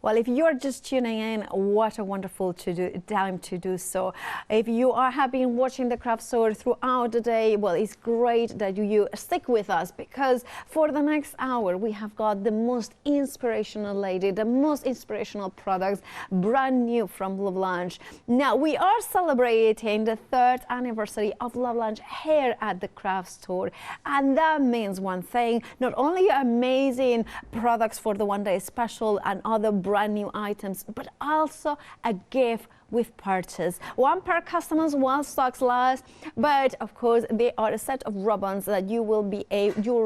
Well, if you're just tuning in, what a wonderful time to do so. If you have been watching the craft store throughout the day, well, it's great that you stick with us, because for the next hour we have got the most inspirational lady, the most inspirational products, brand new from LaBlanche. Now, we are celebrating the 3rd anniversary of LaBlanche here at the craft store, and that means one thing: not only amazing products for the one-day special and other brand new items, but also a gift with purchase. One per customers while stocks last, but of course they are a set of ribbons that you will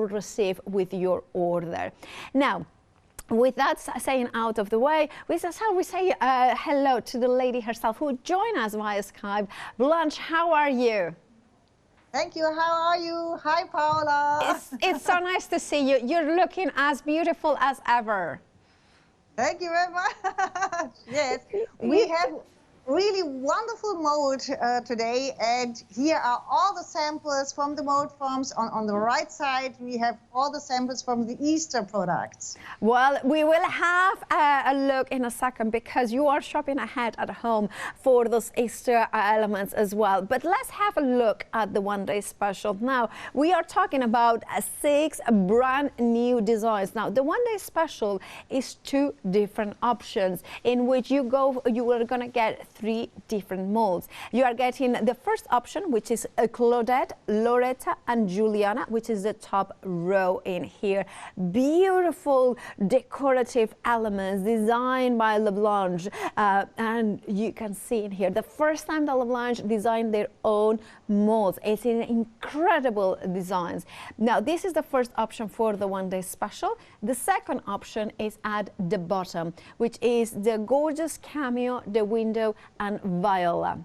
receive with your order. Now, with that saying out of the way, we say hello to the lady herself who joined us via Skype. Blanche, how are you? Thank you. How are you? Hi, Paula. It's so nice to see you. You're looking as beautiful as ever. Thank you very much. Yes, we have really wonderful mold today, and here are all the samples from the mold forms. On the right side we have all the samples from the Easter products. Well, we will have a look in a second, because you are shopping ahead at home for those Easter elements as well. But let's have a look at the one-day special. Now, we are talking about 6 brand new designs. Now, the one-day special is 2 different options in which you are going to get 3 different molds. You are getting the first option, which is Claudette, Loretta, and Juliana, which is the top row in here. Beautiful decorative elements designed by LaBlanche, and you can see in here the first time that LaBlanche designed their own molds. It's in incredible designs. Now, this is the first option for the one-day special. The second option is at the bottom, which is the gorgeous cameo, the window, and Viola.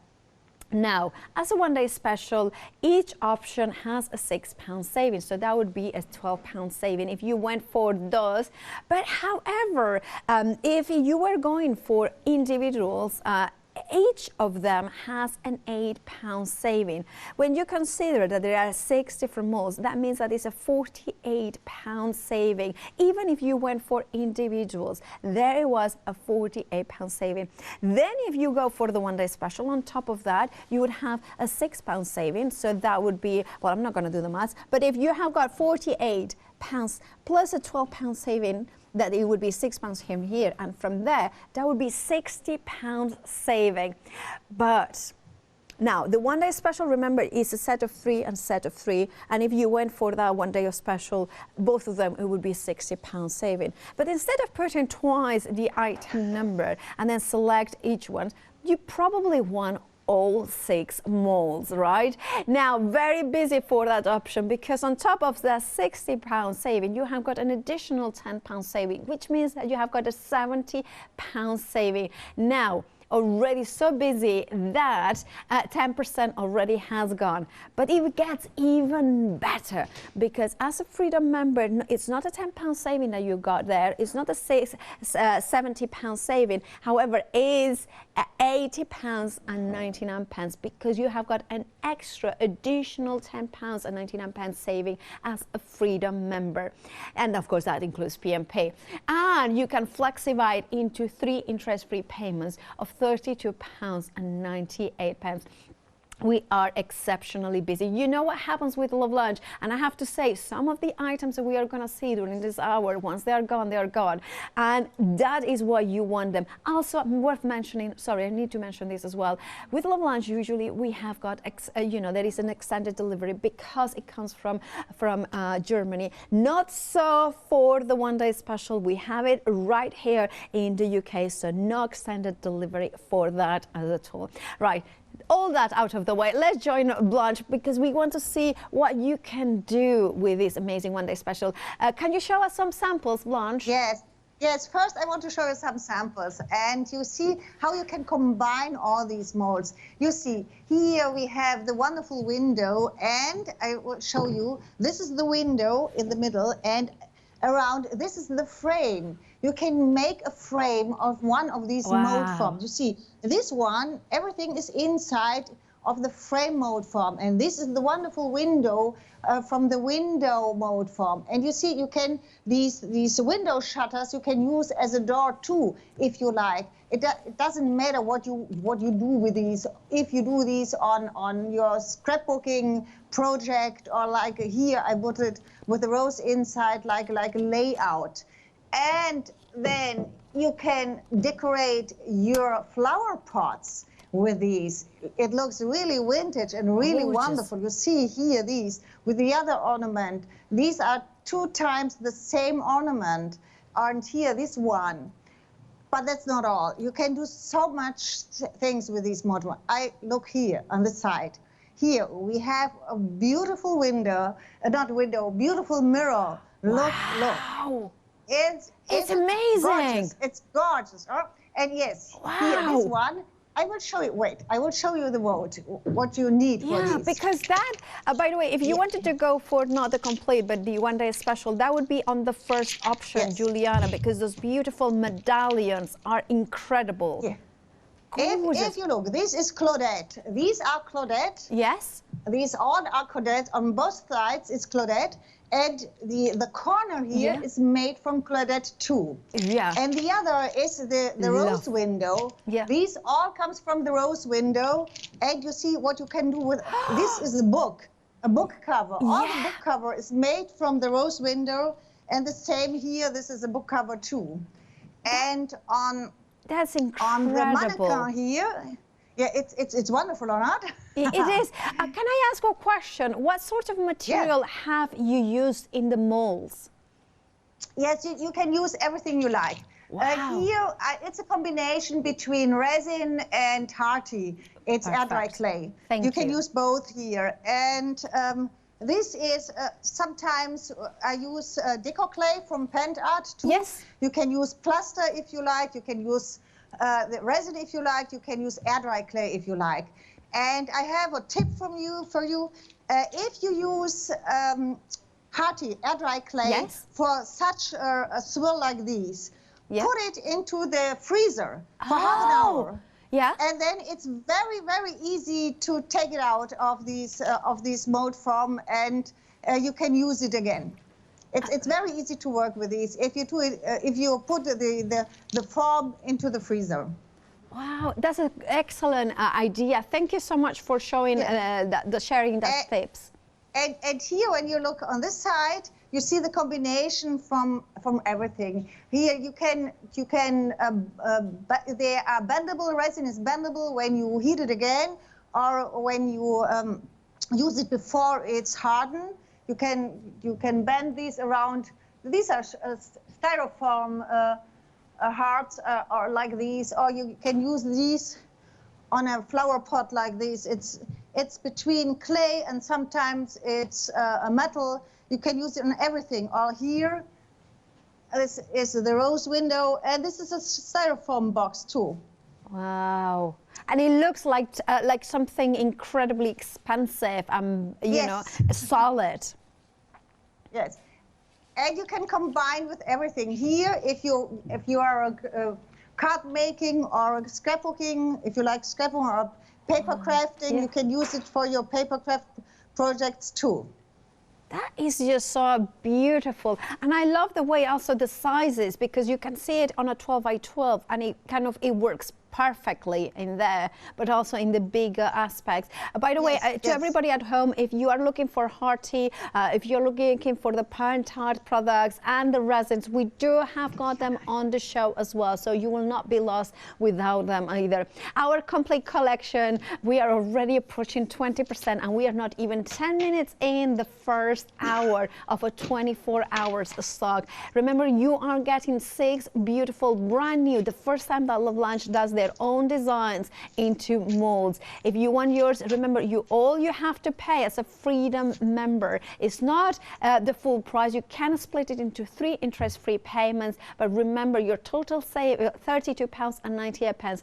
Now, as a one-day special, each option has a £6 saving, so that would be a £12 saving if you went for those. But however, if you were going for individuals, each of them has an £8 saving. When you consider that there are 6 different molds, that means that it's a £48 saving. Even if you went for individuals, there was a £48 saving. Then if you go for the one-day special, on top of that, you would have a £6 saving. So that would be, well, I'm not going to do the maths, but if you have got £48 plus a £12 saving, that it would be £6 from here, and from there that would be £60 saving. But now the one-day special, remember, is a set of 3 and set of 3, and if you went for that one-day of special, both of them, it would be £60 saving. But instead of putting twice the item number and then select each one, you probably want all 6 molds, right? Now, very busy for that option, because on top of the £60 saving, you have got an additional £10 saving, which means that you have got a £70 saving. Now, already so busy that 10% already has gone. But it gets even better, because as a Freedom member, it's not a £10 saving that you got there. It's not a £70 saving. However, it is £80.99, because you have got an extra additional £10.99 saving as a Freedom member. And of course, that includes PMP. And you can flexify it into 3 interest-free payments of £32.98. We are exceptionally busy. You know what happens with LaBlanche, and I have to say, some of the items that we are going to see during this hour, once they are gone, they are gone, and that is why you want them. Also, worth mentioning, sorry, I need to mention this as well. With LaBlanche, usually we have got, there is an extended delivery, because it comes from Germany. Not so for the one-day special. We have it right here in the UK, so no extended delivery for that at all. Right. All that out of the way, let's join Blanche, because we want to see what you can do with this amazing one-day special. Can you show us some samples, Blanche? Yes. Yes, first I want to show you some samples, and you see how you can combine all these molds. You see, here we have the wonderful window, and I will show you, this is the window in the middle, and around, this is the frame. You can make a frame of one of these mold forms. You see, this one, everything is inside of the frame mold form. And this is the wonderful window from the window mold form. And you see, you can, these window shutters you can use as a door too, if you like. It doesn't matter what you do with these. If you do these on your scrapbooking project, or like here I put it with the rose inside, like a layout. And then you can decorate your flower pots with these. It looks really vintage and really wonderful. You see here these with the other ornament. These are 2 times the same ornament. And here this one. But that's not all. You can do so much things with these models. I look here on the side. Here we have a beautiful window, beautiful mirror. Look, look. It's amazing. Gorgeous. It's gorgeous. Oh, and yes, here, this one, I will show you. Wait, I will show you the mold, what you need for this. Yeah, because that, by the way, if you wanted to go for not the complete, but the one-day special, that would be on the first option, Juliana, because those beautiful medallions are incredible. Yeah. If you look, this is Claudette. These are Claudette. Yes. These all are Claudette. On both sides, it's Claudette. And the corner here is made from Claudette too. Yeah. And the other is the rose window. Yeah. These all comes from the rose window. And you see what you can do with, this is a book cover. All the book cover is made from the rose window. And the same here, this is a book cover too. And that's incredible. On the mannequin here, yeah, it's wonderful, or not? It is. Can I ask a question? What sort of material have you used in the molds? Yes, you can use everything you like. Wow. Here, it's a combination between resin and hardy. It's air dry clay. You can use both here. And this is, sometimes I use deco clay from Pent Art too. Yes. You can use plaster if you like. You can use the resin if you like. You can use air dry clay if you like. And I have a tip for you. If you use hardy air dry clay for such a swirl like these, put it into the freezer for half an hour. Yeah. And then it's very, very easy to take it out of this mold form, and you can use it again. It's very easy to work with these if you do it. If you put the form into the freezer. Wow, that's an excellent idea. Thank you so much for showing sharing those tips. And here, when you look on this side, you see the combination from everything. Here you can there are bendable resin is bendable when you heat it again, or when you use it before it's hardened. You can bend these around. These are styrofoam hearts, or like these, or you can use these on a flower pot like this. It's between clay and sometimes it's a metal. You can use it on everything. All here, this is the rose window, and this is a styrofoam box too. Wow, and it looks like something incredibly expensive. You know, solid. Yes, and you can combine with everything here. If you are a card making or scrapbooking, if you like scrapbooking or paper crafting, you can use it for your paper craft projects too. That is just so beautiful. And I love the way also the sizes, because you can see it on a 12 by 12 and it works perfectly in there, but also in the bigger aspects. By the way, to everybody at home, if you are looking for hardy, if you're looking for the Pent Art products and the resins, we do have got them on the show as well, so you will not be lost without them either. Our complete collection, we are already approaching 20%, and we are not even 10 minutes in the first hour of a 24 hours stock. Remember, you are getting 6 beautiful, brand new, the first time that LaBlanche does their own designs into molds. If you want yours, remember, all you have to pay as a Freedom member is not the full price. You can split it into 3 interest-free payments, but remember, your total save £32.98.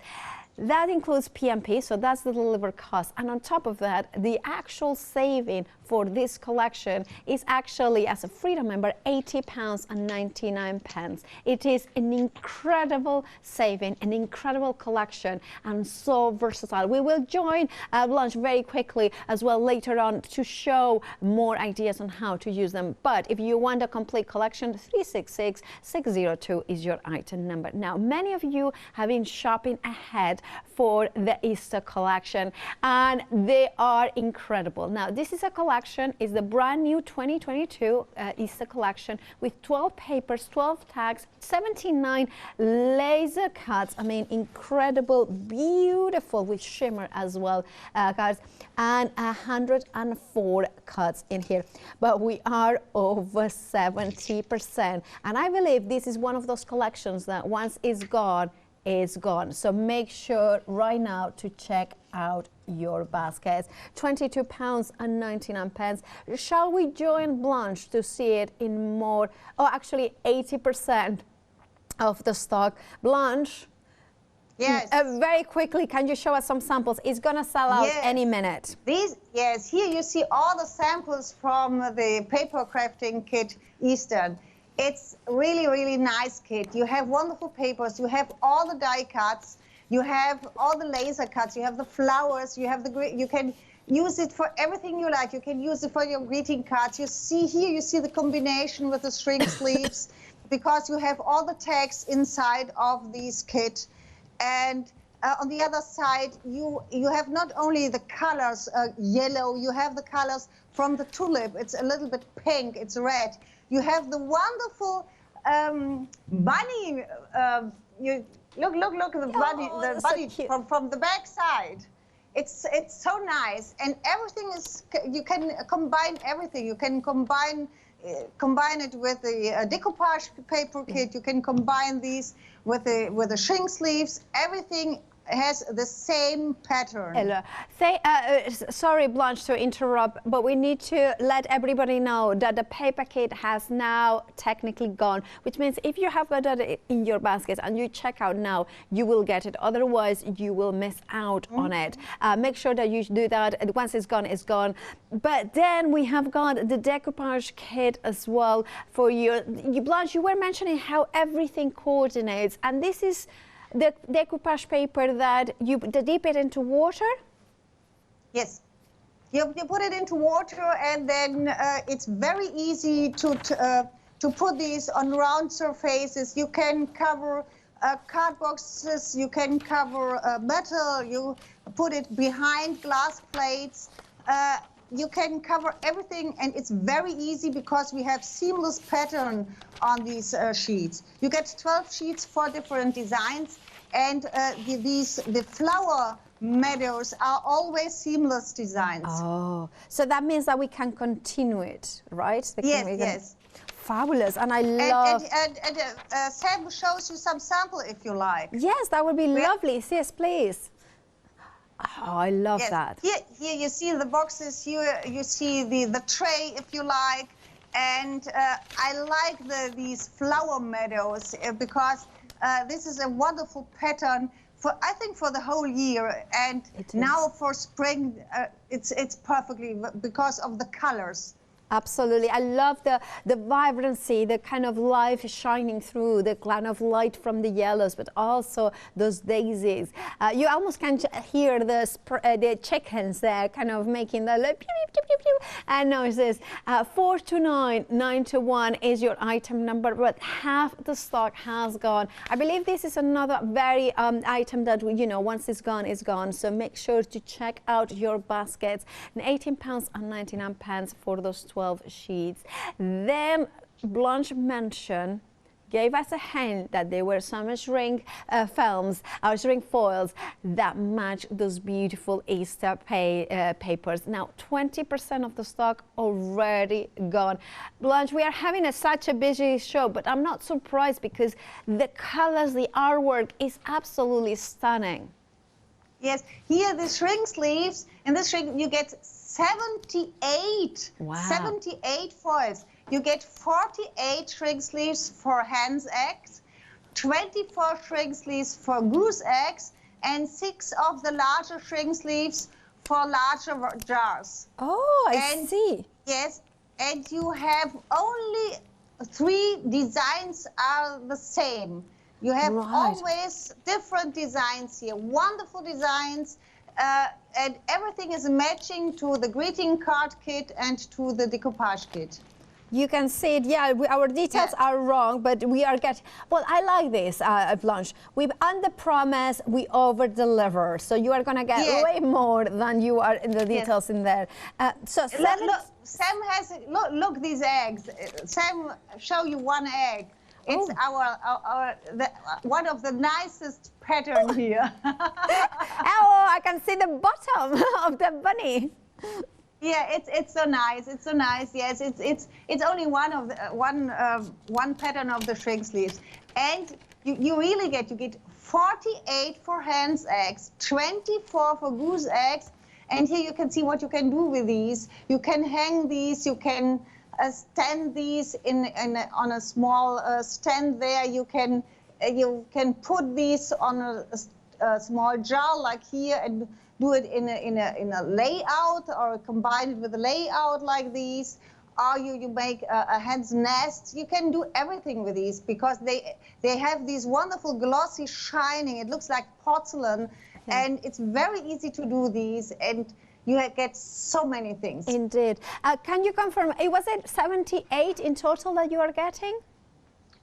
That includes PMP, so that's the delivered cost. And on top of that, the actual saving for this collection is actually, as a Freedom member, £80.99. It is an incredible saving, an incredible collection, and so versatile. We will join Blanche very quickly as well later on to show more ideas on how to use them. But if you want a complete collection, 366602 is your item number. Now, many of you have been shopping ahead for the Easter collection, and they are incredible. Now, this is a collection, is the brand new 2022 Easter collection with 12 papers, 12 tags, 79 laser cuts. I mean, incredible, beautiful with shimmer as well, guys, and 104 cuts in here. But we are over 70%, and I believe this is one of those collections that once it's gone, is gone. So make sure right now to check out your baskets. £22.99. Shall we join Blanche to see it in more? Oh, actually 80% of the stock. Blanche, yes. Very quickly, can you show us some samples? It's gonna sell out any minute. Yes, here you see all the samples from the paper crafting kit Eastern. It's really, really nice kit. You have wonderful papers, you have all the die cuts, you have all the laser cuts, you have the flowers, you have you can use it for everything you like. You can use it for your greeting cards. You see here, you see the combination with the shrink sleeves, because you have all the tags inside of these kit. And on the other side, you have not only the colors, yellow, you have the colors from the tulip. It's a little bit pink, it's red. You have the wonderful bunny. You look at the bunny, from the back side. It's so nice, and everything is. You can combine everything. You can combine it with the decoupage paper kit. You can combine these with the shrink sleeves. Everything has the same pattern. Sorry, Blanche, to interrupt, but we need to let everybody know that the paper kit has now technically gone, which means if you have got it in your basket and you check out now, you will get it. Otherwise, you will miss out on it. Make sure that you do that. Once it's gone, it's gone. But then we have got the decoupage kit as well for you. Blanche, you were mentioning how everything coordinates, and this is the decoupage paper that you dip it into water? Yes. You put it into water, and then it's very easy to put these on round surfaces. You can cover card boxes, you can cover metal, you put it behind glass plates. You can cover everything, and it's very easy because we have seamless pattern on these sheets. You get 12 sheets for different designs, and the flower meadows are always seamless designs. Oh, so that means that we can continue it, right? Yes. Fabulous, and I love. And Sam shows you some sample if you like. Yes, that would be lovely. Yes, please. Oh, I love that. Here you see the boxes, you see the tray, if you like, and I like these flower meadows because this is a wonderful pattern I think for the whole year, and now for spring it's perfectly because of the colors. Absolutely. I love the vibrancy, the kind of life shining through, the kind of light from the yellows, but also those daisies. You almost can hear the chickens there kind of making the like, pew, pew, pew, pew, and noises. 429921 is your item number, but half the stock has gone. I believe this is another very item that, once it's gone, it's gone. So make sure to check out your baskets. And £18.99 for those 12 sheets. Then Blanche mentioned, gave us a hint that there were some shrink films or shrink foils that match those beautiful Easter papers. Now 20% of the stock already gone. Blanche, we are having such a busy show, but I'm not surprised because the colors, the artwork is absolutely stunning. Yes, here the shrink sleeves, and this shrink you get 78. Wow. 78 foils. You get 48 shrink sleeves for hen's eggs, 24 shrink sleeves for goose eggs, and 6 of the larger shrink sleeves for larger jars. Oh, I see. Yes, and you have only 3 designs are the same. You have always different designs here, wonderful designs, and everything is matching to the greeting card kit and to the decoupage kit. You can see it, yeah, our details are wrong, but we are getting, well, I like this, Blanche. We under-promise, we over-deliver. So you are going to get way more than you are in the details in there. So look, Sam has, look these eggs. Sam, show you one egg. It's one of the nicest pattern here. Oh, I can see the bottom of the bunny. Yeah, it's so nice. It's so nice. Yes, it's only one of the one pattern of the shrink sleeves, and you really get 48 for hen's eggs, 24 for goose eggs, and here you can see what you can do with these. You can hang these. You can stand these on a small stand there. You can put these on a small jar like here and do it in a layout, or combine it with a layout like these, or you make a hen's nest. You can do everything with these because they have these wonderful glossy shining. It looks like porcelain, and it's very easy to do these, and you get so many things. Indeed. Can you confirm, was it 78 in total that you are getting?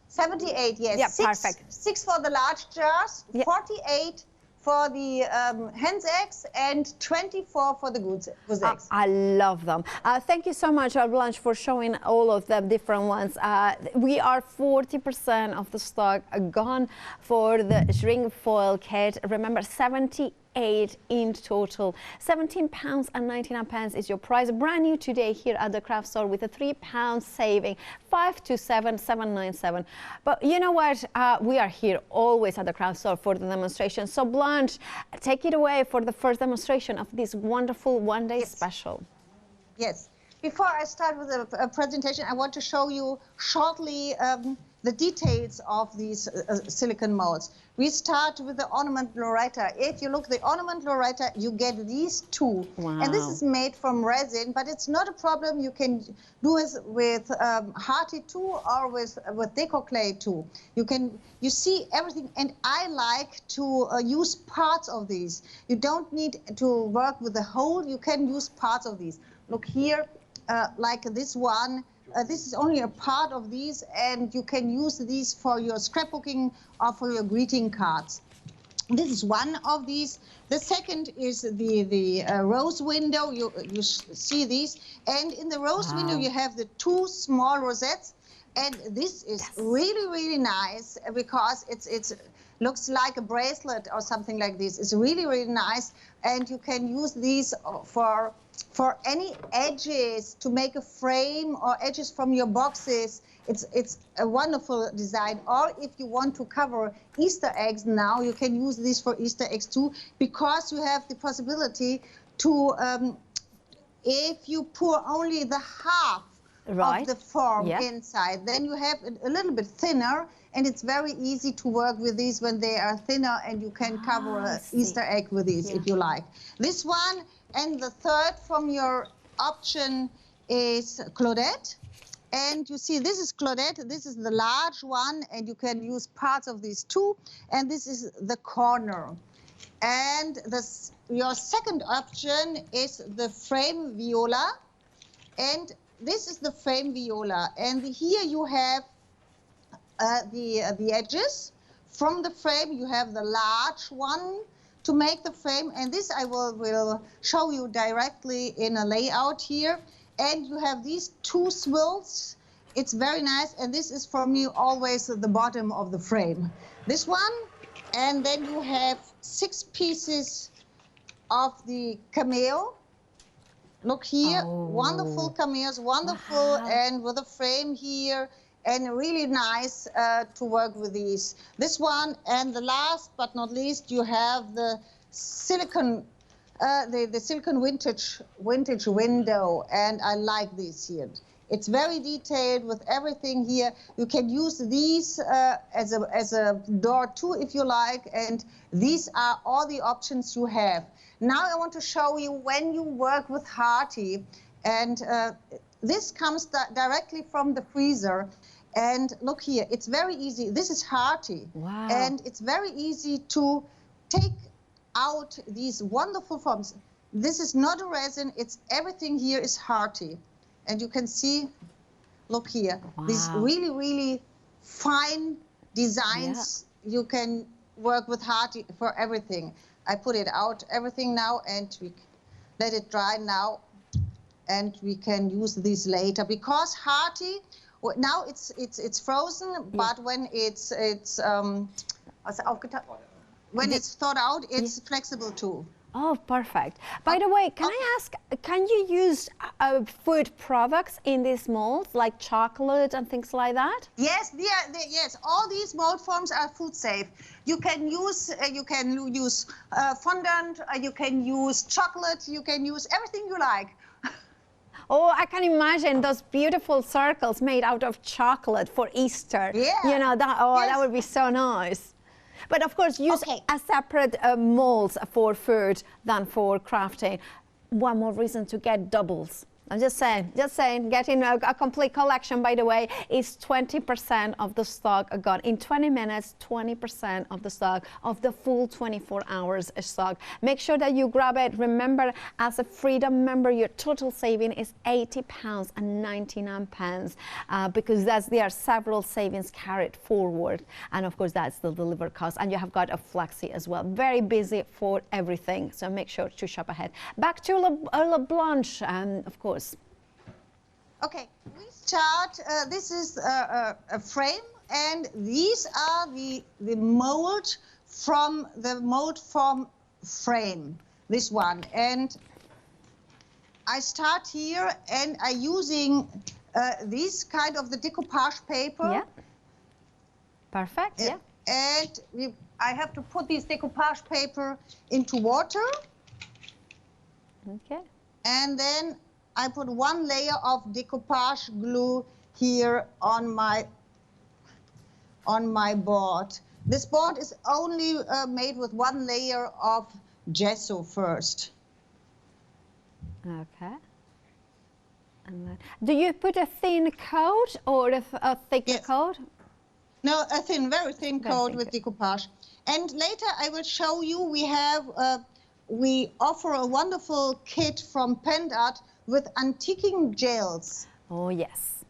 78, yes. Yeah, perfect. 6 for the large jars, 48 for the hen's eggs, and 24 for the goose eggs. I love them. Thank you so much, Blanche, for showing all of the different ones. We are 40% of the stock gone for the shrink foil kit. Remember, 78 in total. £17.99 is your price. Brand new today here at the craft store with a £3 saving. 527,797. But you know what? We are here always at the craft store for the demonstration. So Blanche, take it away for the first demonstration of this wonderful one-day special. Yes. Before I start with the presentation, I want to show you shortly the details of these silicone molds. We start with the ornament Loretta. If you look the ornament Loretta, you get these 2. Wow. And this is made from resin, but it's not a problem. You can do it with Hearty 2 or with Deco Clay 2. You see everything, and I like to use parts of these. You don't need to work with the whole. You can use parts of these. Look here, like this one. This is only a part of these, and you can use these for your scrapbooking or for your greeting cards. This is one of these. The second is the rose window. You see these, and in the rose window you have the 2 small rosettes, and this is really nice because it's looks like a bracelet or something like this. It's really nice, and you can use these for any edges to make a frame or edges from your boxes. It's a wonderful design. Or if you want to cover Easter eggs now, you can use this for Easter eggs too, because you have the possibility to, if you pour only the half of the form inside, then you have it a little bit thinner, and it's very easy to work with these when they are thinner, and you can cover an Easter egg with these if you like. This one. And the third from your option is Claudette. And you see, this is Claudette. This is the large one, and you can use parts of these 2. And this is the corner. And your second option is the frame Viola. And this is the frame Viola. And here you have the edges. From the frame, you have the large one to make the frame, and this I will show you directly in a layout here. And you have these 2 swirls. It's very nice, and this is for me always the bottom of the frame. This one, and then you have 6 pieces of the cameo. Look here, wonderful cameos, wonderful, and with a frame here. And really nice to work with these. This one, and the last but not least, you have the silicone, the silicone vintage window, and I like this here. It's very detailed with everything here. You can use these as a door too, if you like, and these are all the options you have. Now I want to show you when you work with Hearty, and this comes directly from the freezer. And look here, it's very easy. This is Hearty. Wow. And it's very easy to take out these wonderful forms. This is not a resin, it's everything here is Hearty. And you can see, look here, wow. these really, really fine designs. Yeah. You can work with Hearty for everything. I put it out, everything now, and we let it dry now. And we can use these later because Hearty, now it's frozen, yeah. But when it's thawed out, it's flexible too. Oh, perfect. By the way, can I ask, can you use food products in these molds, like chocolate and things like that? Yes, yes. All these mold forms are food safe. You can use fondant, you can use chocolate, you can use everything you like. Oh, I can imagine those beautiful circles made out of chocolate for Easter. Yeah. You know, that would be so nice. But of course, use a separate molds for food than for crafting. One more reason to get doubles. I'm just saying, getting a complete collection, by the way, is 20% of the stock gone. In 20 minutes, 20% of the stock of the full 24 hours stock. Make sure that you grab it. Remember, as a Freedom member, your total saving is £80.99 because there are several savings carried forward. And of course, that's the delivery cost. And you have got a flexi as well. Very busy for everything. So make sure to shop ahead. Back to LaBlanche, of course. Okay, we start, this is a frame, and these are the mold from frame, this one. And I start here, and I'm using this kind of the decoupage paper. Yeah, perfect, yeah. And I have to put this decoupage paper into water. Okay. And then I put one layer of decoupage glue here on my board. This board is only made with one layer of gesso first. Okay. And then, do you put a thin coat or a thicker coat? No, a thin, very thin coat with decoupage. And later I will show you, we offer a wonderful kit from Pendart with antiquing gels. Oh, yes.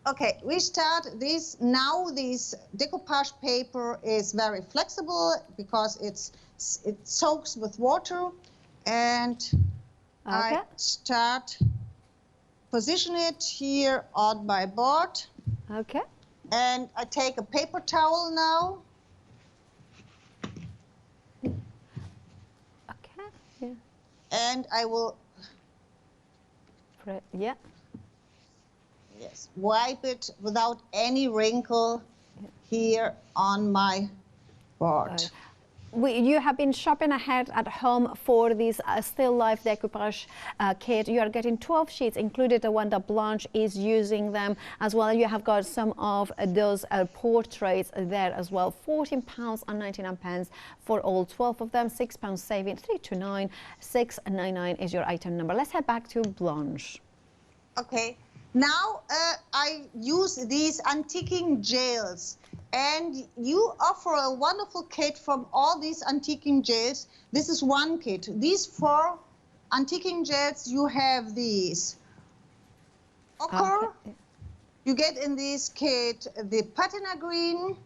Okay, we start this. Now this decoupage paper is very flexible because it soaks with water. And I start position it here on my board. Okay. And I take a paper towel now. Okay. Yeah. And I will wipe it without any wrinkle here on my board. You have been shopping ahead at home for this still life decoupage kit. You are getting 12 sheets, included the one that Blanche is using them as well. You have got some of those portraits there as well. £14.99 for all 12 of them. £6 saving, 329, 699 is your item number. Let's head back to Blanche. Okay, now I use these antiquing gels. And you offer a wonderful kit from all these antiquing gels. This is one kit. These 4 antiquing gels, you have these. Ochre, you get in this kit the patina green,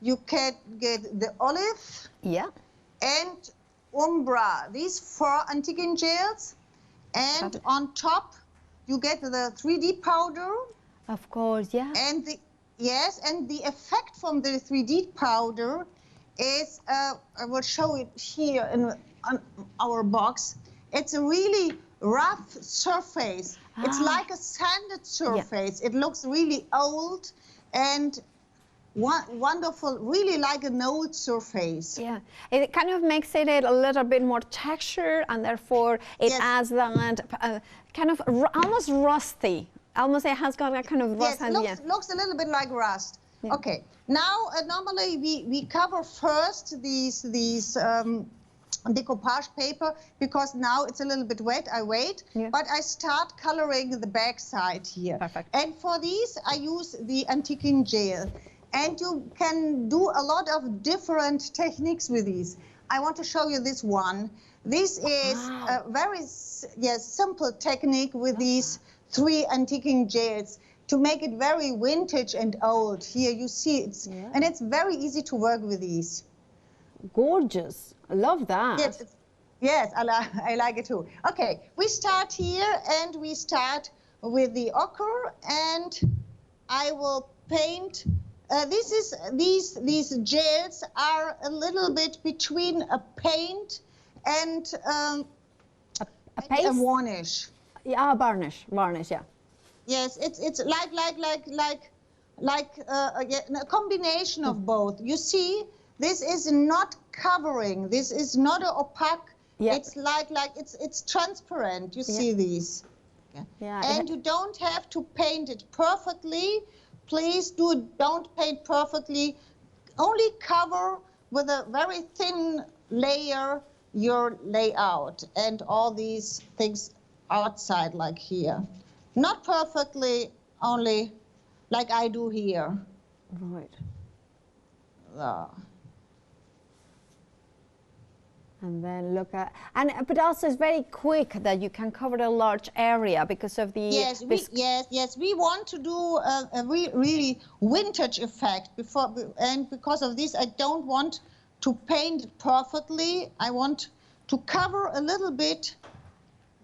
you can get the olive, and umbra. These 4 antiquing gels. And on top, you get the 3D powder. Of course, yeah. And and the effect from the 3D powder is, I will show it here on our box. It's a really rough surface. It's like a sanded surface. It looks really old and wonderful, really like an old surface. Yeah, it kind of makes it a little bit more texture, and therefore it adds that kind of almost rusty Almost it has got a kind of rust. Yes, looks a little bit like rust. Yeah. Okay, now normally we cover first these decoupage paper because now it's a little bit wet. I wait, but I start coloring the back side here. Perfect. And for these, I use the antiquing gel. And you can do a lot of different techniques with these. I want to show you this one. This is a very simple technique with these 3 antiquing gels to make it very vintage and old. Here you see it, and it's very easy to work with these. Gorgeous. I love that. Yes, I like it too. Okay, we start here and we start with the ochre, and I will paint. These gels are a little bit between a paint and a varnish. Yeah, varnish, yeah. Yes, it's like a combination of both. You see, this is not covering. This is not opaque. Yeah. It's it's transparent. You see these. Yeah. And you don't have to paint it perfectly. Please don't paint perfectly. Only cover with a very thin layer your layout and all these things outside, like here. Not perfectly, only like I do here. Right. And then look at, but also it's very quick that you can cover a large area because of the... Yes, we want to do a really vintage effect and because of this, I don't want to paint it perfectly. I want to cover a little bit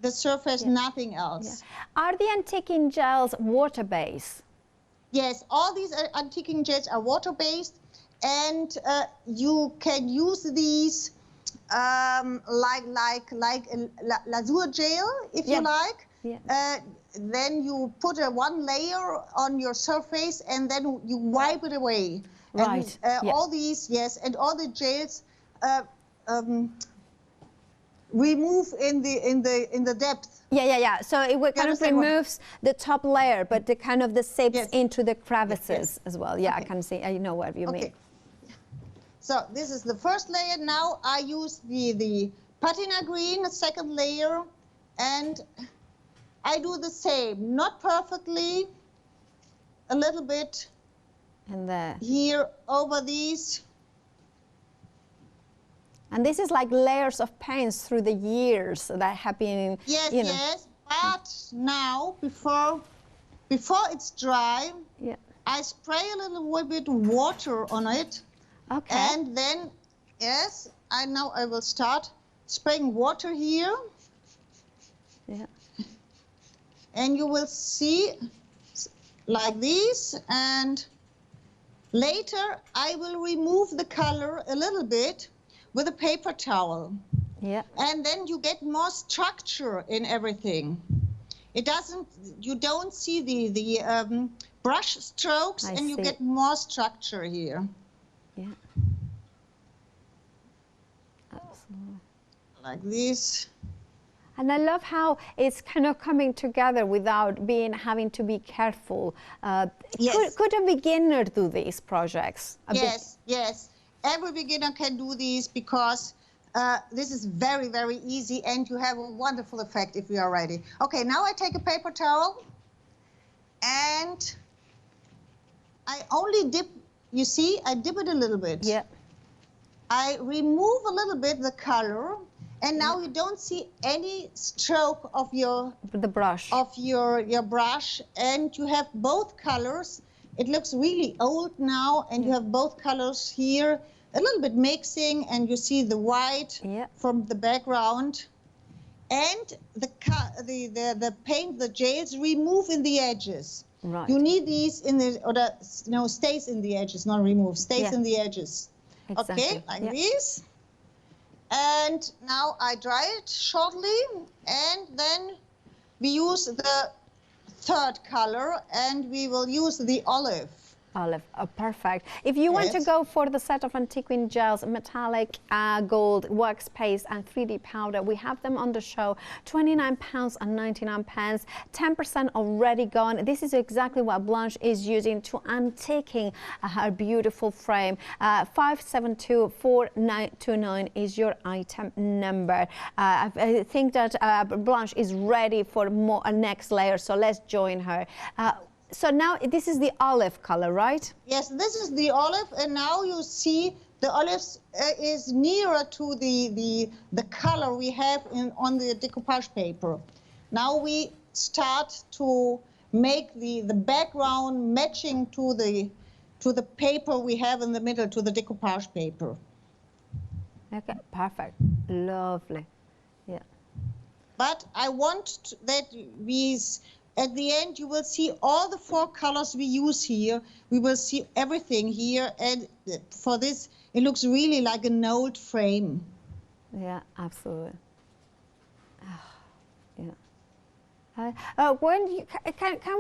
the surface, nothing else. Yeah. Are the antiquing gels water-based? Yes, all these antiquing gels are water-based, and you can use these like a lasur gel, if you like. Yeah. Then you put one layer on your surface, and then you wipe it away. Right. And, all these, and all the gels remove in the depth. Yeah. So it kind of removes the top layer, but the kind of the seeps into the crevices as well. Yeah, okay. I can see. I know what you mean. So this is the first layer. Now I use the patina green, a second layer, and I do the same. Not perfectly, a little bit. And here over these. And this is like layers of paints through the years that have been, Yes, but now, before it's dry, I spray a little bit water on it. Okay. And then, I will start spraying water here. Yeah. And you will see like this, and later I will remove the color a little bit with a paper towel. Yeah. And then you get more structure in everything. You don't see the brush strokes, and you get more structure here. Yeah. Absolutely. Like this. And I love how it's kind of coming together without having to be careful. Could a beginner do these projects? Yes. Every beginner can do these because this is very, very easy, and you have a wonderful effect if you are ready. Okay, now I take a paper towel and I only dip, you see, I dip it a little bit. Yeah. I remove a little bit the color, and now you don't see any stroke of your brush, and you have both colors. It looks really old now, and you have both colors here, a little bit mixing, and you see the white from the background. And the paint, the gels remove in the edges. Right. You need these stays in the edges, not remove, stays in the edges. Exactly. Okay, like this. And now I dry it shortly, and then we use the third color, and we will use the olive. olive. Oh, perfect. If you want to go for the set of antiquing gels, metallic, gold, wax paste, and 3D powder, we have them on the show. £29 and 99 pence. 10% already gone. This is exactly what Blanche is using to antiquing her beautiful frame. 5724929 is your item number. I think that Blanche is ready for more next layer, so let's join her. So now this is the olive color, right? Yes, this is the olive, and now you see the olive is nearer to the color we have on the decoupage paper. Now we start to make the background matching to the paper we have in the middle, to the decoupage paper. Okay, perfect, lovely, yeah. But I want that at the end, you will see all the 4 colors we use here. We will see everything here. And for this, it looks really like an old frame. Yeah, absolutely. Yeah. Can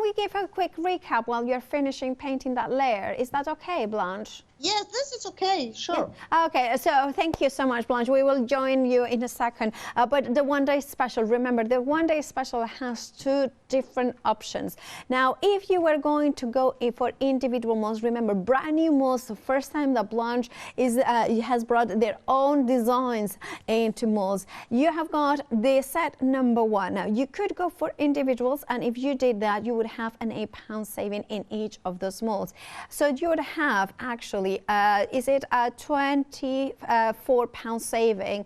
we give a quick recap while you're finishing painting that layer? Is that okay, Blanche? Yes, this is okay, sure. Yeah. Okay, so thank you so much, Blanche. We will join you in a second. But the one-day special, remember, the one-day special has 2 different options. Now, if you were going to go in for individual molds, remember, brand new molds, the first time that Blanche has brought their own designs into molds. You have got the set number 1. Now, you could go for individuals, and if you did that, you would have an £8 saving in each of those molds. So you would have actually is it a £24 saving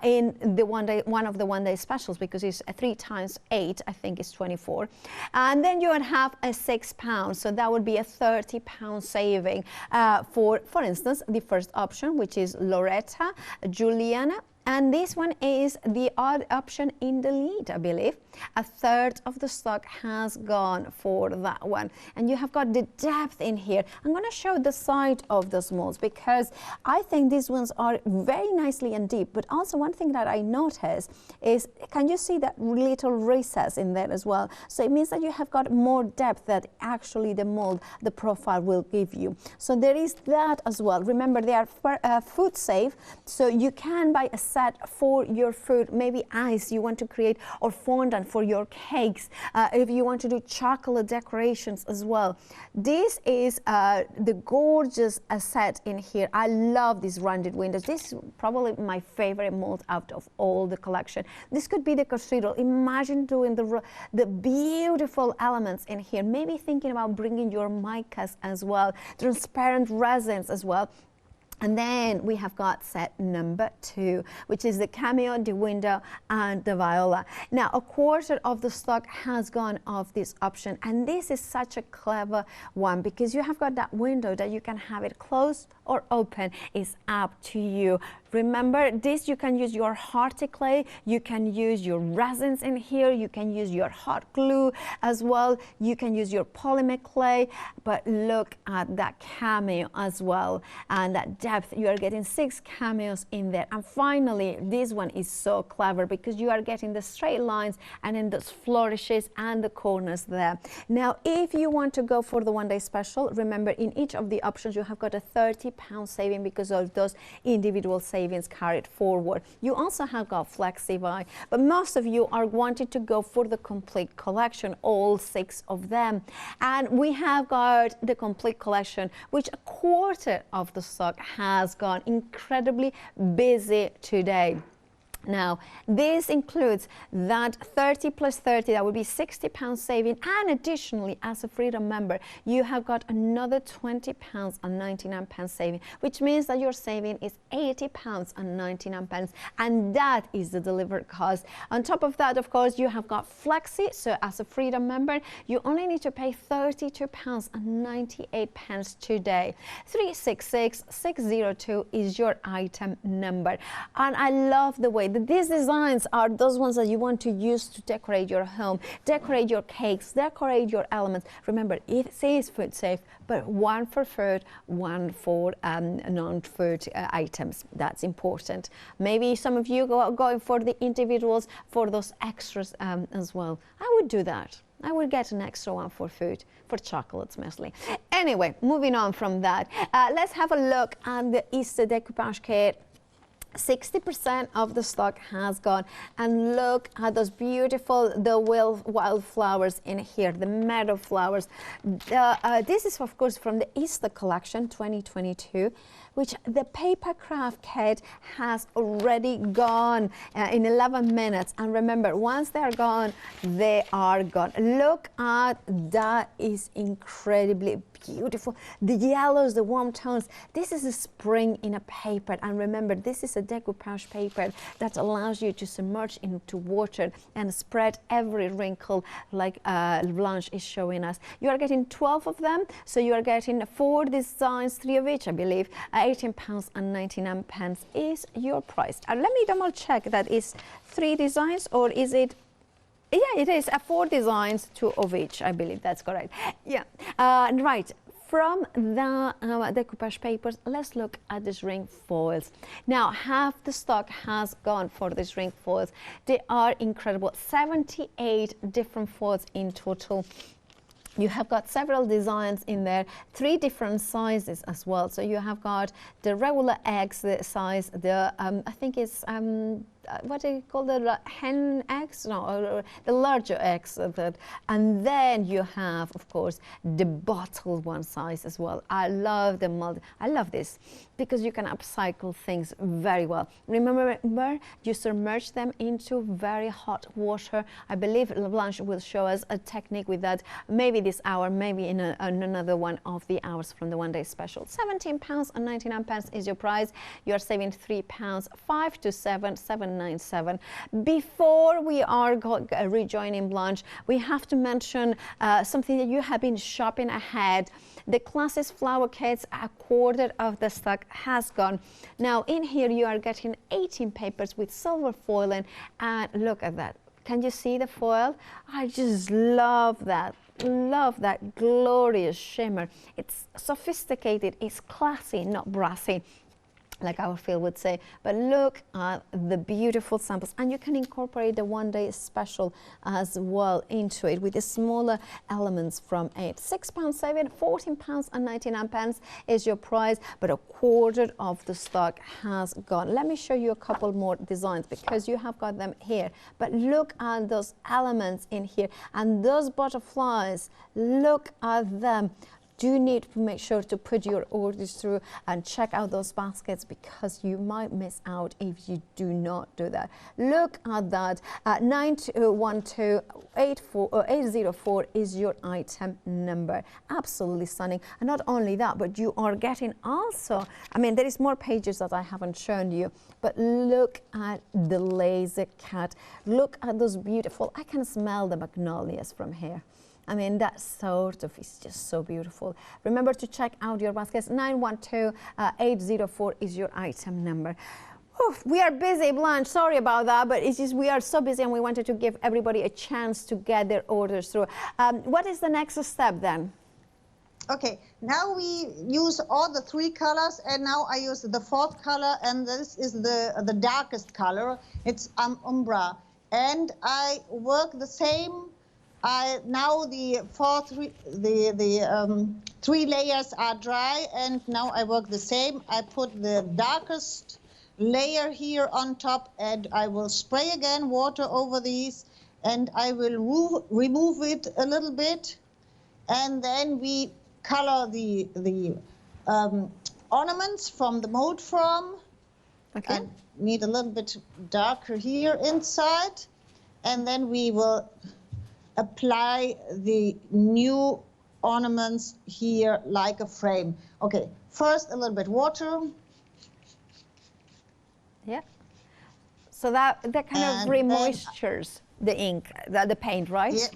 in the one of the one-day specials, because it's 3 times 8, I think it's 24, and then you would have a £6, so that would be a £30 saving for instance, the first option, which is Loretta, Juliana. And this one is the odd option in the lead, I believe. A third of the stock has gone for that one. And you have got the depth in here. I'm going to show the side of those molds, because I think these ones are very nicely and deep. But also one thing that I noticed is, can you see that little recess in there as well? So it means that you have got more depth that actually the mold, the profile will give you. So there is that as well. Remember, they are food safe, so you can buy a set for your food, maybe ice you want to create, or fondant for your cakes, if you want to do chocolate decorations as well. This is the gorgeous set in here. I love these rounded windows. This is probably my favorite mold out of all the collection. This could be the cathedral. Imagine doing the beautiful elements in here, maybe thinking about bringing your micas as well, transparent resins as well. And then we have got set number 2, which is the cameo, the window, and the viola. Now, a quarter of the stock has gone off this option, and this is such a clever one, because you have got that window that you can have it closed or open. It's up to you. Remember, this you can use your hearty clay, you can use your resins in here, you can use your hot glue as well, you can use your polymer clay, but look at that cameo as well, and that depth. You are getting 6 cameos in there. And finally, this one is so clever, because you are getting the straight lines and then those flourishes and the corners there. Now, if you want to go for the one-day special, remember, in each of the options you have got a £30 saving because of those individual savings carried forward. You also have got FlexiBuy, but most of you are wanting to go for the complete collection, all 6 of them. And we have got the complete collection, which a quarter of the stock has gone. Incredibly busy today. Now, this includes that 30 plus 30, that would be £60 saving, and additionally, as a Freedom member, you have got another £20 and 99 pence saving, which means that your saving is £80 and 99 pence, and that is the delivered cost. On top of that, of course, you have got Flexi, so as a Freedom member, you only need to pay £32 and 98 pence today. 366602 is your item number, and I love the way these designs are those ones that you want to use to decorate your home, decorate your cakes, decorate your elements. Remember, it says food safe, but one for food, one for non-food items. That's important. Maybe some of you going for the individuals for those extras as well. I would do that. I will get an extra one for food, for chocolates mostly. Anyway, moving on from that, let's have a look at the Easter Decoupage Kit. 60% of the stock has gone, and look at those beautiful wildflowers in here, the meadow flowers. This is of course from the Easter collection 2022, which the paper craft kit has already gone in 11 minutes. And remember, once they are gone, they are gone. Look at that, is incredibly beautiful. The yellows, the warm tones. This is a spring in a paper. And remember, this is a decoupage paper that allows you to submerge into water and spread every wrinkle like Blanche is showing us. You are getting 12 of them, so you are getting 4 designs, 3 of each, I believe. £18.99 is your price. Let me double check that is 3 designs, or is it? Yeah, it is 4 designs, 2 of each, I believe that's correct. Yeah, right. From the decoupage papers, let's look at these ring foils. Now, half the stock has gone for these ring foils. They are incredible. 78 different foils in total. You have got several designs in there, 3 different sizes as well. So you have got the regular eggs, the size, the I think it's what do you call the hen eggs? No, or the larger eggs. And then you have, of course, the bottled one size as well. I love the mold. I love this because you can upcycle things very well. Remember, you submerge them into very hot water. I believe LaBlanche will show us a technique with that, maybe this hour, maybe in another one of the hours from the one-day special. £17.99 is your price. You are saving £3, 5 to 7, 7.97. Before we are rejoining Blanche, we have to mention something that you have been shopping ahead. The Classes flower kits, a quarter of the stock has gone. Now in here you are getting 18 papers with silver foiling, and look at that. Can you see the foil? I just love that. Love that glorious shimmer. It's sophisticated, it's classy, not brassy, like our Phil would say. But look at the beautiful samples, and you can incorporate the one-day special as well into it with the smaller elements from it. £6 saving, £14.99 is your price, but a quarter of the stock has gone. Let me show you a couple more designs because you have got them here. But look at those elements in here, and those butterflies, look at them. Do need to make sure to put your orders through and check out those baskets, because you might miss out if you do not do that. Look at that. 9212-804 is your item number. Absolutely stunning. And not only that, but you are getting also, I mean, there is more pages that I haven't shown you, but look at the laser cat. Look at those beautiful, I can smell the magnolias from here. I mean, that sort of is just so beautiful. Remember to check out your baskets. 912804 is your item number. Oof, we are busy, Blanche. Sorry about that, but it's just we are so busy and we wanted to give everybody a chance to get their orders through. What is the next step then? Okay, now we use all the 3 colors, and now I use the 4th color, and this is the darkest color. It's umbra, and I work the same. Now the 3 layers are dry, and now I work the same. I put the darkest layer here on top, and I will spray again water over these, and I will remove it a little bit, and then we color the ornaments from the mold form. Okay. And need a little bit darker here inside, and then we will apply the new ornaments here like a frame. Okay, first a little bit water. Yeah. So that kind of remoistures the ink, the paint, right? Yeah.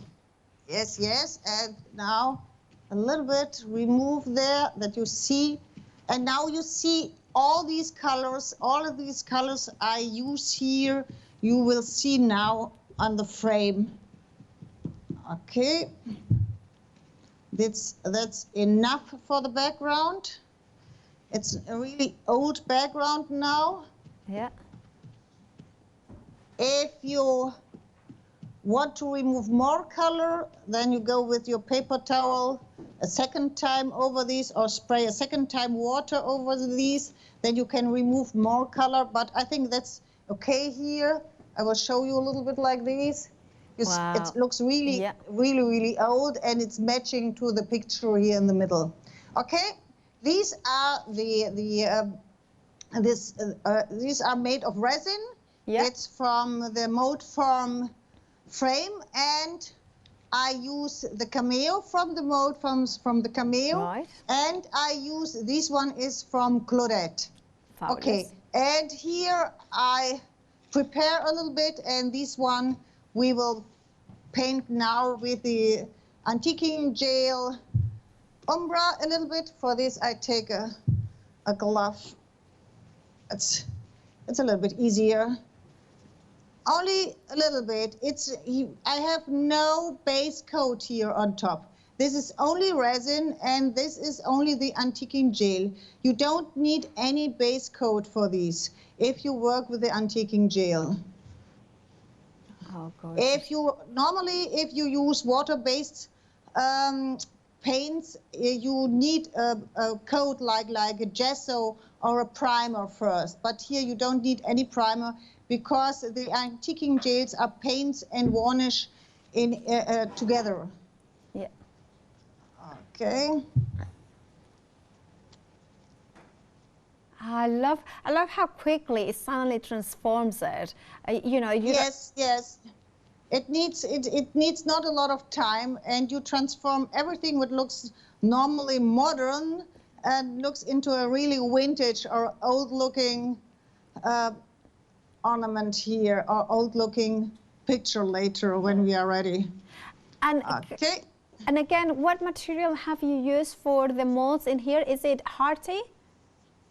Yes, yes. And now a little bit remove there that you see. And now you see all these colors, all of these colors I use here, you will see now on the frame. Okay, that's enough for the background. It's a really old background now. Yeah. If you want to remove more color, then you go with your paper towel a second time over these, or spray a second time water over these. Then you can remove more color, but I think that's okay here. I will show you a little bit like this. Wow. It looks really, really old, and it's matching to the picture here in the middle. Okay, these are these are made of resin. Yeah. It's from the mold form frame, and I use the cameo from the mold from the cameo, Right. and I use this one is from Claudette. Fabulous. Okay, and here I prepare a little bit, and this one we will paint now with the antiquing gel umbra a little bit. For this I take a glove. It's a little bit easier. Only a little bit. I have no base coat here on top. This is only resin, and this is only the antiquing gel. You don't need any base coat for these if you work with the antiquing gel. Oh, gorgeous. If you use water-based paints, you need a coat like a gesso or a primer first. But here you don't need any primer, because the antiquing gels are paints and varnish in together. Yeah. Okay. I love how quickly it suddenly transforms it. You know. Yes. It needs not a lot of time, and you transform everything that looks normally modern and looks into a really vintage or old-looking ornament here, or old-looking picture later when we are ready. And okay. And again, what material have you used for the molds in here? Is it hearty?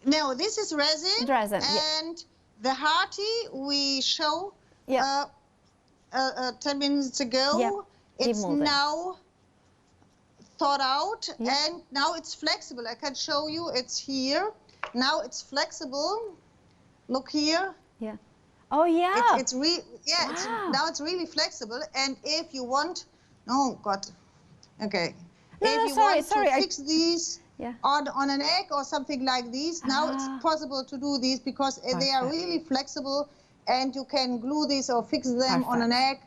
No, this is resin. Resin, and the hearty we show 10 minutes ago. Yeah. It's Demolded. now thawed out, Yeah. and now it's flexible. I can show you. It's here. Now it's flexible. Look here. Yeah. Oh yeah. It's Wow. now it's really flexible. And if you want, oh God, okay. No, if no, you sorry, want sorry, to fix these Yeah. on an egg or something like this, now it's possible to do this, because they are Perfect. really flexible, and you can glue this or fix them on an egg,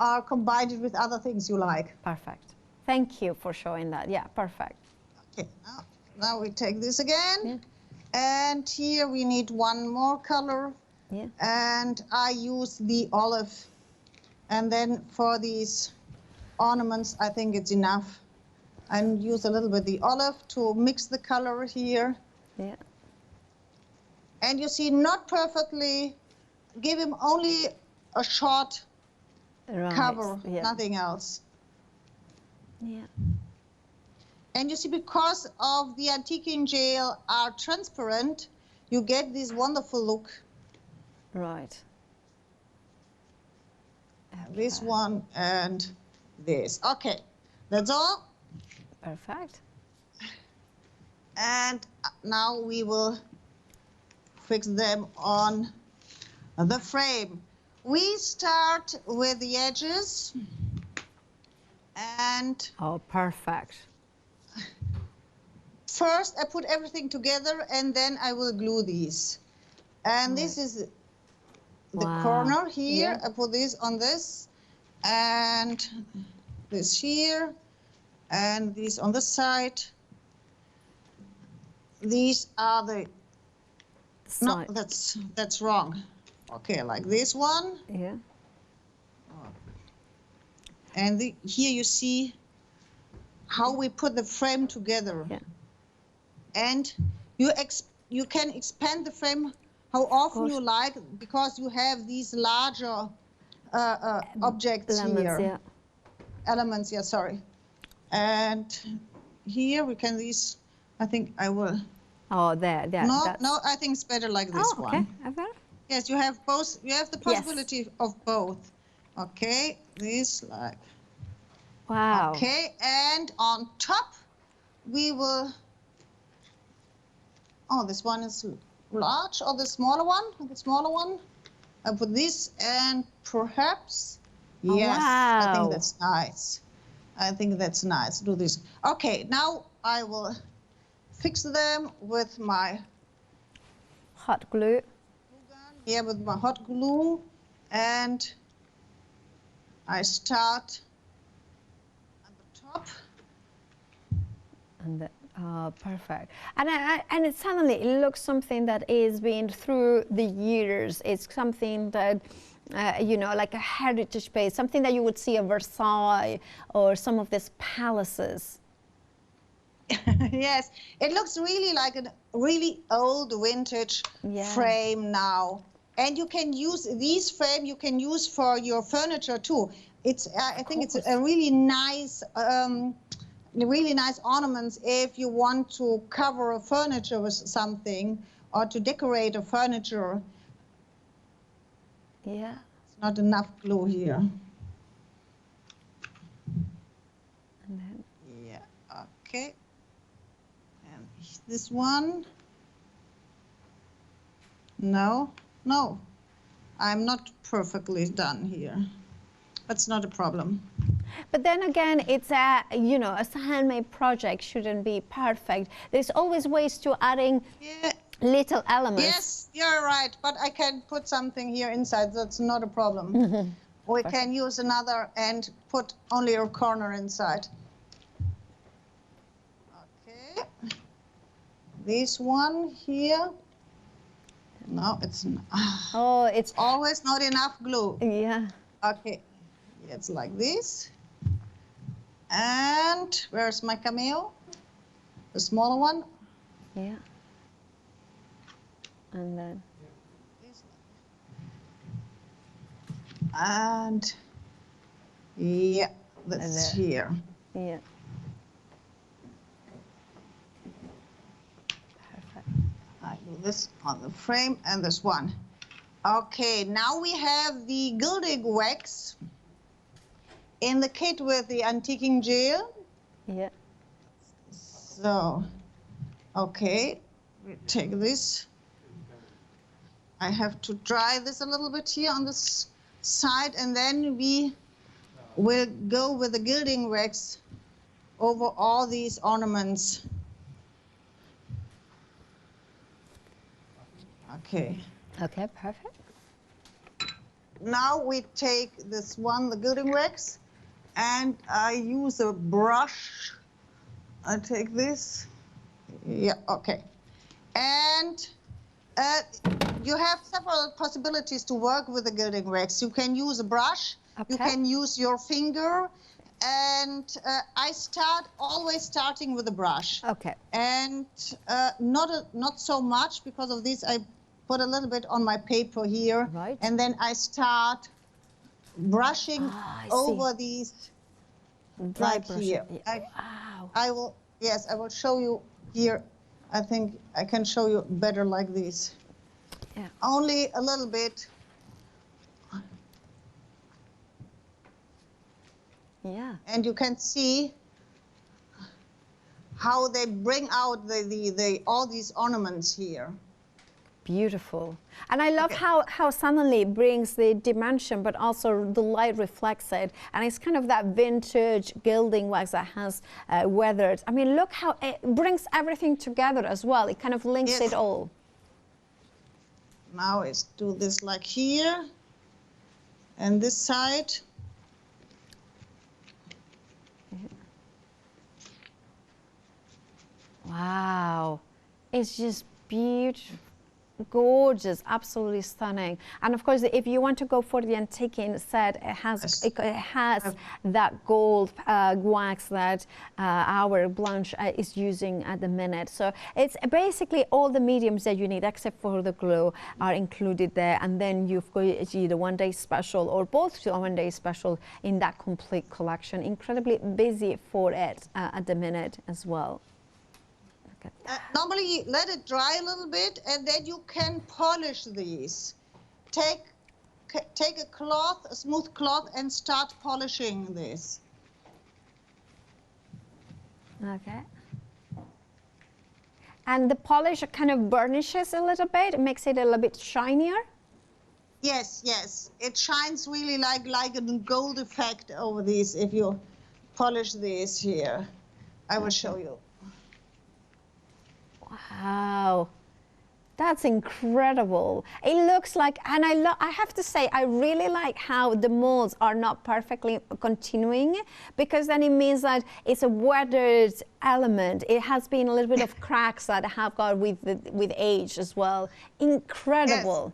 or combine it with other things you like. Perfect. Thank you for showing that. Yeah, perfect. Okay, now we take this again, and here we need one more color. Yeah. And I use the olive, and then for these ornaments I think it's enough. And use a little bit the olive to mix the color here. Yeah. And you see, not perfectly, give him only a short cover, nothing else. Yeah. And you see, because of the antiquing gel are transparent, you get this wonderful look. Right. This one and this. Okay, that's all. Perfect. And now we will fix them on the frame. We start with the edges, and Oh, perfect. first I put everything together, and then I will glue these. And this is the corner here. I put this on this, and this here, and these on the side. These are the no, that's wrong. Okay, like this one. Yeah. And here you see how we put the frame together. Yeah. And you can expand the frame how often you like, because you have these larger objects Elements, here. Elements, yeah, sorry. And here we can I think I will. Oh, there. No, I think it's better like this one. Okay. Yes, you have both. You have the possibility of both. Okay, this like. Wow. Okay, and on top we will. Oh, this one is large, or the smaller one? The smaller one. I put this, and perhaps Yes, wow. I think that's nice. I think that's nice. Do this. Okay, now I will fix them with my Hot glue. here with my hot glue, and I start at the top. And perfect. And it suddenly it looks something that is being through the years. It's something that, you know, like a heritage piece, something that you would see at Versailles or some of these palaces. Yes, it looks really like a really old vintage frame now. And you can use these frame, you can use for your furniture too. It's, I think it's a really nice ornaments if you want to cover a furniture with something or to decorate a furniture. Yeah. It's not enough glue here. And then. Yeah, okay. And this one. No, no, I'm not perfectly done here. That's not a problem. But then again, it's a, you know, a handmade project shouldn't be perfect. There's always ways to adding little elements. Yes, you're right, but I can put something here inside. That's not a problem. We can use another and put only a corner inside. Okay. This one here. No, it's not. Oh, it's always not enough glue. Yeah. Okay, it's like this. And where's my cameo? The smaller one? Yeah. And then. And yeah, that's here. Yeah. Perfect. I do this on the frame and this one. Okay, now we have the gilding wax in the kit with the antiquing gel. Yeah. So, okay, we take this. I have to dry this a little bit here on this side, and then we will go with the gilding wax over all these ornaments. Okay. Okay, perfect. Now we take this one, the gilding wax, and I use a brush. I take this. Yeah, okay. And you have several possibilities to work with the gilding wax. You can use a brush, you can use your finger, and I always starting with a brush. Okay. And not so much because of this. I put a little bit on my paper here, right. And then I start brushing over these like here. Wow. I will show you here. I think I can show you better like this. Yeah. Only a little bit. Yeah. And you can see how they bring out all these ornaments here. Beautiful. And I love how suddenly it brings the dimension, but also the light reflects it. And it's kind of that vintage gilding wax that has weathered. I mean, look how it brings everything together as well. It kind of links it all. Now let's do this like here. And this side. Wow. It's just beautiful. Gorgeous, absolutely stunning. And of course, if you want to go for the antiquing set, it has that gold wax that our Blanche is using at the minute. So it's basically all the mediums that you need, except for the glue, are included there. And then you've got either one-day special or both one-day special in that complete collection. Incredibly busy for it at the minute as well. Normally, let it dry a little bit, and then you can polish these. Take a cloth, a smooth cloth, and start polishing this. Okay. And the polish kind of burnishes a little bit, it makes it a little bit shinier? Yes, yes. It shines really like a gold effect over these if you polish these here. I will show you. Wow. That's incredible. It looks like, and I have to say, I really like how the molds are not perfectly continuing, because then it means that it's a weathered element. It has been a little bit of cracks that have got with age as well. Incredible.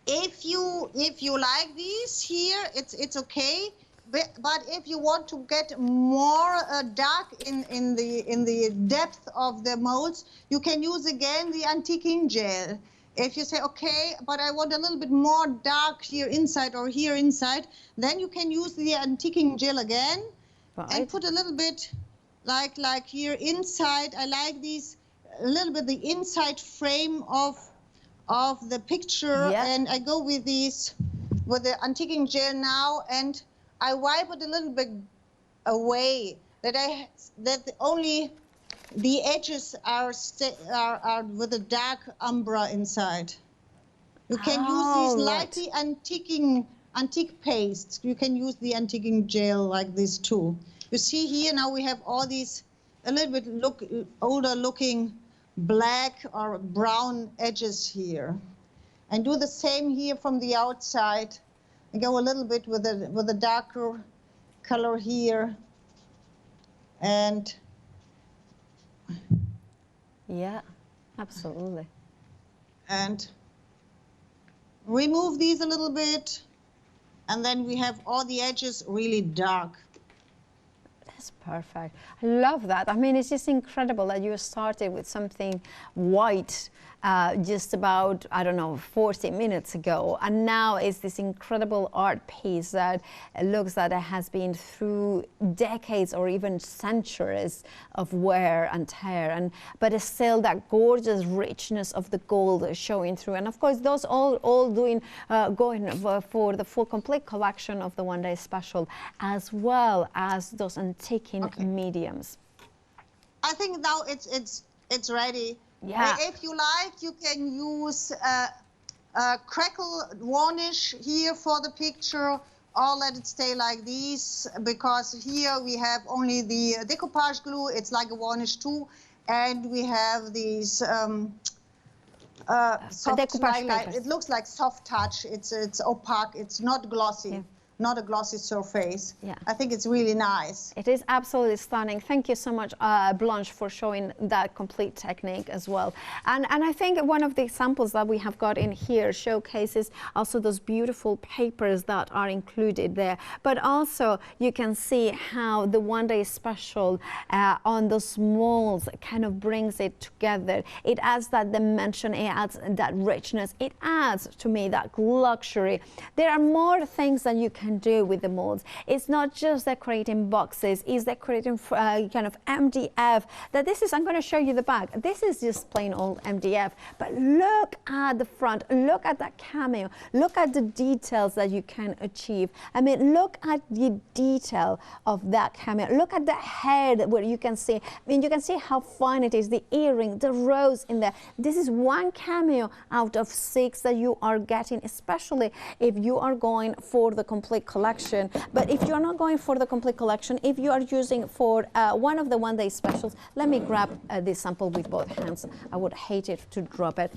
Yes. If you like these here, it's okay. But if you want to get more dark in the depth of the molds, you can use again the antiquing gel. If you say, okay, but I want a little bit more dark here inside or here inside, then you can use the antiquing gel again, and put a little bit like here inside. I like these a little bit the inside frame of the picture, and I go with these with the antiquing gel now, and I wipe it a little bit away, that only the edges are with a dark umber inside. You can use these lightly antique pastes. You can use the antiquing gel like this too. You see here now we have all these a little bit older looking black or brown edges here, and do the same here from the outside. I go a little bit with a darker color here, and yeah, absolutely. And remove these a little bit, and then we have all the edges really dark. That's perfect. I love that. I mean, it's just incredible that you started with something white just about, I don't know, 40 minutes ago. And now it's this incredible art piece that looks that it has been through decades or even centuries of wear and tear. But it's still that gorgeous richness of the gold showing through. And of course, those all going for the full complete collection of the One Day Special, as well as those antiquing mediums. I think now it's ready. Yeah. If you like, you can use crackle varnish here for the picture, or let it stay like this, because here we have only the decoupage glue. It's like a varnish too, and we have these soft, it looks like soft touch. It's opaque. It's not glossy. Yeah. Not a glossy surface. Yeah. I think it's really nice. It is absolutely stunning. Thank you so much, Blanche, for showing that complete technique as well. And I think one of the examples that we have got in here showcases also those beautiful papers that are included there. But also you can see how the One Day Special on those molds kind of brings it together. It adds that dimension, it adds that richness, it adds to me that luxury. There are more things that you can do with the molds. It's not just decorating boxes, it's decorating kind of MDF. That this is, I'm going to show you the back. This is just plain old MDF, but look at the front, look at that cameo, look at the details that you can achieve. I mean, look at the detail of that cameo. Look at the head where you can see, I mean, you can see how fine it is, the earring, the rose in there. This is one cameo out of 6 that you are getting, especially if you are going for the complete collection. But if you're not going for the complete collection, if you are using for one of the One Day Specials, let me grab this sample with both hands. I would hate it to drop it.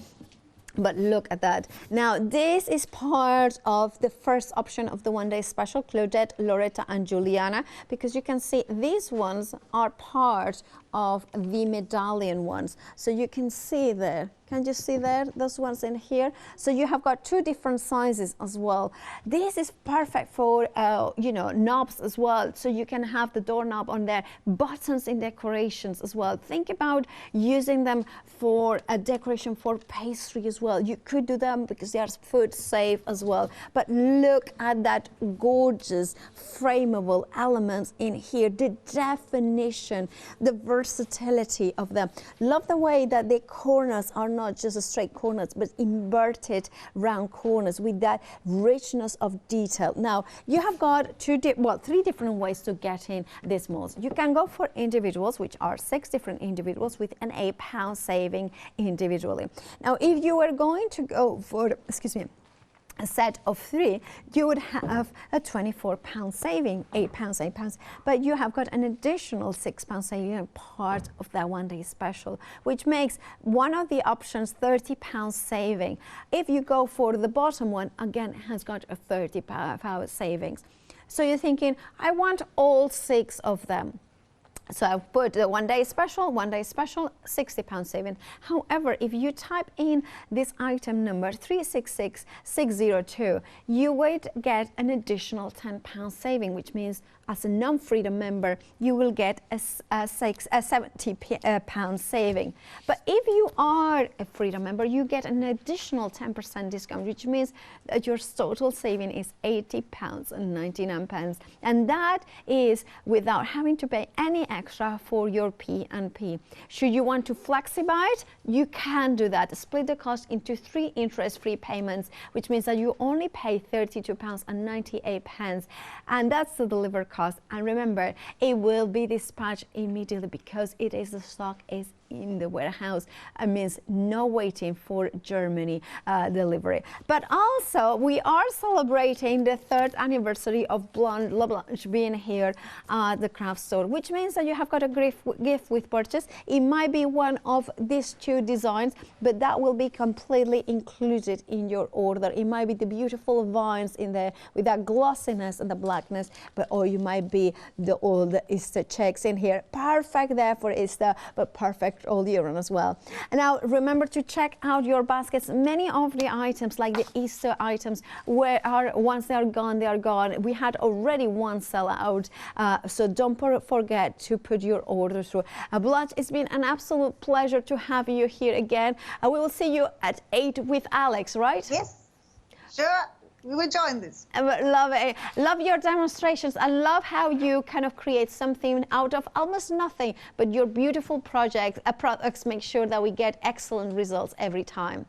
But look at that. Now, this is part of the first option of the One Day Special, Claudette, Loretta, and Juliana, because you can see these ones are part of the medallion ones. So you can see there. Can you see there, those ones in here? So you have got 2 different sizes as well. This is perfect for, you know, knobs as well. So you can have the doorknob on there, buttons in decorations as well. Think about using them for a decoration for pastry as well. You could do them because they are food safe as well. But look at that gorgeous frameable elements in here, the definition, the versatility of them. Love the way that the corners are not not just straight corners, but inverted round corners with that richness of detail. Now, you have got three different ways to get in these molds. You can go for individuals, which are 6 different individuals with an £8 saving individually. Now, if you were going to go for, a set of 3, you would have a £24 saving, £8, but you have got an additional £6 saving part of that one-day special, which makes one of the options £30 saving. If you go for the bottom one, again, has got a £30 savings. So you're thinking, I want all 6 of them. So I've put the one-day special, £60 saving. However, if you type in this item number 366602, you would get an additional £10 saving, which means as a non-Freedom member, you will get a £70 saving. But if you are a Freedom member, you get an additional 10% discount, which means that your total saving is £80.99. And that is without having to pay any extra for your P&P. Should you want to flexibite it, you can do that. Split the cost into 3 interest-free payments, which means that you only pay £32.98. And that's the delivery cost. And remember, it will be dispatched immediately because the stock is in the warehouse. It means no waiting for Germany delivery. But also, we are celebrating the 3rd anniversary of LaBlanche being here at the craft store, which means that you have got a gift with purchase. It might be one of these 2 designs, but that will be completely included in your order. It might be the beautiful vines in there with that glossiness and the blackness, or you might be all the Easter checks in here. Perfect there for Easter, but perfect all year round as well. And now remember to check out your baskets. Many of the items, like the Easter items, once they are gone, they are gone. We had already one sell out, so don't forget to put your order through. Blanche, it's been an absolute pleasure to have you here again. We will see you at 8 with Alex, right? Yes, sure. We will join this. Love it. Love your demonstrations. I love how you kind of create something out of almost nothing, but your beautiful products make sure that we get excellent results every time.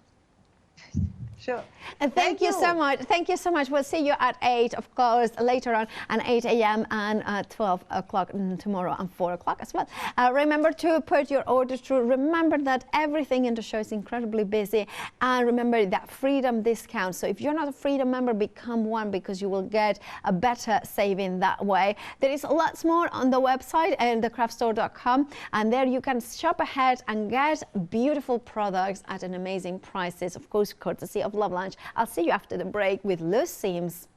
Sure. And thank you so much. Thank you so much. We'll see you at 8, of course, later on, at 8 a.m. and 12 o'clock tomorrow and 4 o'clock as well. Remember to put your order through. Remember that everything in the show is incredibly busy. And remember that Freedom discount. So if you're not a Freedom member, become one, because you will get a better saving that way. There is lots more on the website and thecraftstore.com. And there you can shop ahead and get beautiful products at an amazing prices, of course, courtesy of LaBlanche. I'll see you after the break with loose seams.